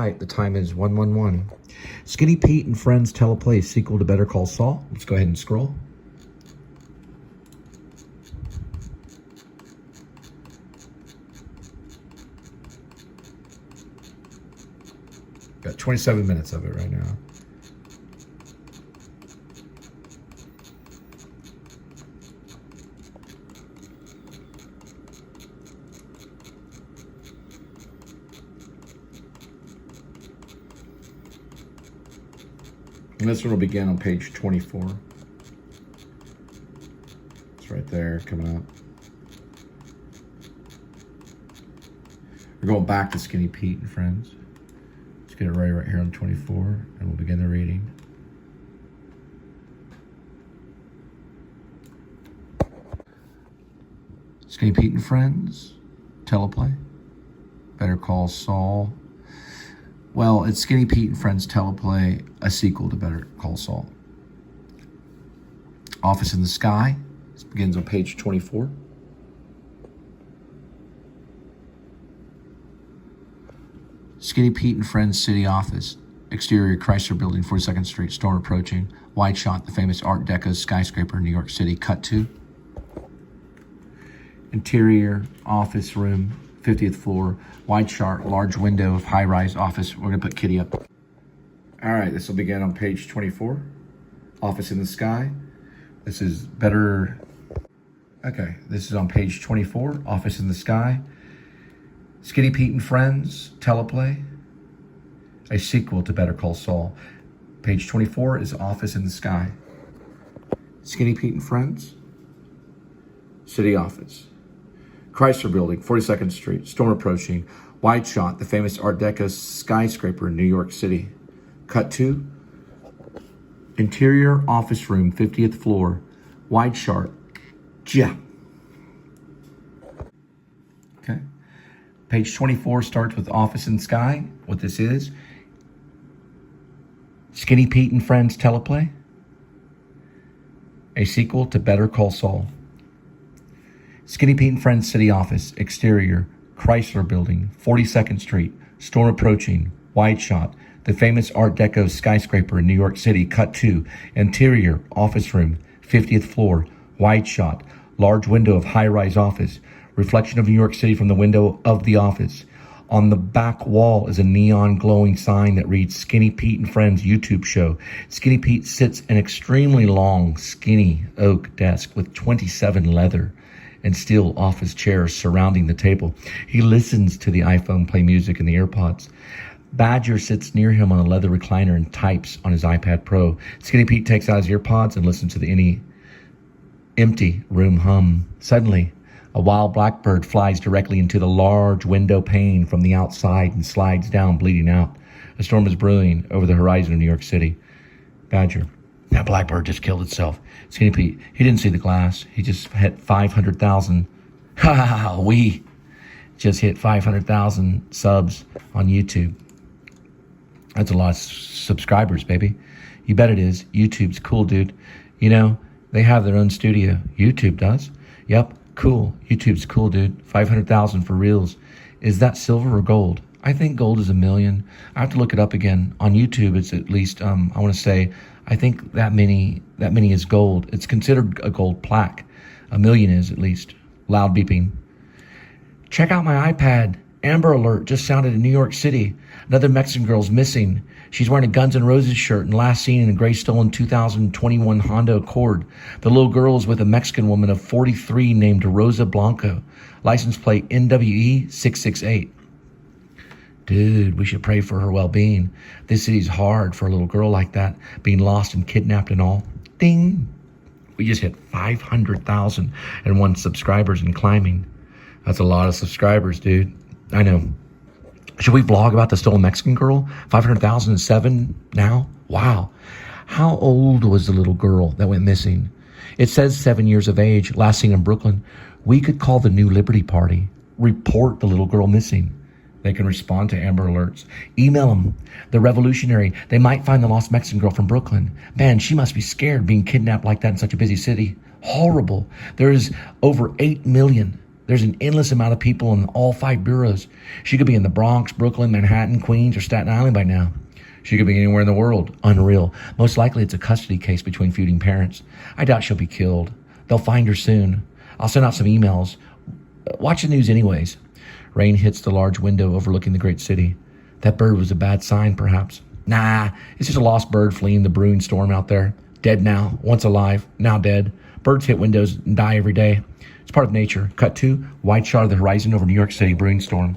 right, the time is 1:11. Skinny Pete and Friends teleplay sequel to Better Call Saul. Let's go ahead and scroll. Got 27 minutes of it right now. And this one will begin on page 24. It's right there, coming up. We're going back to Skinny Pete and Friends. Let's get it right here on 24, and we'll begin the reading. Skinny Pete and Friends, teleplay. Better Call Saul. Well, it's Skinny Pete and Friends teleplay, a sequel to Better Call Saul. Office in the Sky. This begins on page 24. Skinny Pete and Friends City Office. Exterior Chrysler Building, 42nd Street, storm approaching. Wide shot, the famous Art Deco skyscraper in New York City. Cut to. Interior office room, 50th floor. Wide shot, large window of high-rise office. We're gonna put Kitty up. All right, this will begin on page 24. Office in the Sky. This is better. Okay, this is on page 24. Office in the Sky. Skinny Pete and Friends, teleplay. A sequel to Better Call Saul. Page 24 is Office in the Sky. Skinny Pete and Friends, City Office. Chrysler Building, 42nd Street, storm approaching. Wide shot, the famous Art Deco skyscraper in New York City. Cut to. Interior office room, 50th floor. Wide shot. Yeah. Okay. Page 24 starts with Office in the Sky. What this is. Skinny Pete and Friends teleplay. A sequel to Better Call Saul. Skinny Pete and Friends City Office. Exterior. Chrysler Building. 42nd Street. Storm approaching. Wide shot. The famous Art Deco skyscraper in New York City. Cut to. Interior. Office room. 50th floor. Wide shot. Large window of high-rise office. Reflection of New York City from the window of the office. On the back wall is a neon glowing sign that reads Skinny Pete and Friends YouTube show. Skinny Pete sits an extremely long, skinny oak desk with 27 leather and steel office chairs surrounding the table. He listens to the iPhone play music in the AirPods. Badger sits near him on a leather recliner and types on his iPad Pro. Skinny Pete takes out his earpods and listens to the empty room hum. Suddenly, a wild blackbird flies directly into the large window pane from the outside and slides down, bleeding out. A storm is brewing over the horizon of New York City. Badger. That blackbird just killed itself. Skinny Pete, he didn't see the glass. He just hit 500,000. Ha ha ha, we just hit 500,000 subs on YouTube. That's a lot of subscribers, baby. You bet it is. YouTube's cool, dude. You know, they have their own studio. YouTube does. Yep, cool. YouTube's cool, dude. 500,000 for reals. Is that silver or gold? I think gold is 1 million. I have to look it up again. On YouTube, it's at least, I want to say, I think that many is gold. It's considered a gold plaque. 1 million is, at least. Loud beeping. Check out my iPad. Amber alert just sounded in New York City. Another Mexican girl's missing. She's wearing a Guns N' Roses shirt and last seen in a gray stolen 2021 Honda Accord. The little girl is with a Mexican woman of 43 named Rosa Blanco. License plate NWE 668. Dude, we should pray for her well-being. This city's hard for a little girl like that, being lost and kidnapped and all. Ding! We just hit 500,001 subscribers and climbing. That's a lot of subscribers, dude. I know. Should we vlog about the stolen Mexican girl? 500,007 now? Wow. How old was the little girl that went missing? It says 7 years of age, last seen in Brooklyn. We could call the New Liberty Party. Report the little girl missing. They can respond to Amber Alerts. Email them. The Revolutionary. They might find the lost Mexican girl from Brooklyn. Man, she must be scared being kidnapped like that in such a busy city. Horrible. There's over 8 million There's an endless amount of people in all 5 bureaus. She could be in the Bronx, Brooklyn, Manhattan, Queens, or Staten Island by now. She could be anywhere in the world. Unreal. Most likely it's a custody case between feuding parents. I doubt she'll be killed. They'll find her soon. I'll send out some emails. Watch the news anyways. Rain hits the large window overlooking the great city. That bird was a bad sign, perhaps. Nah, it's just a lost bird fleeing the brewing storm out there. Dead now, once alive, now dead. Birds hit windows and die every day. It's part of nature. Cut to, wide shot of the horizon over New York City brewing storm.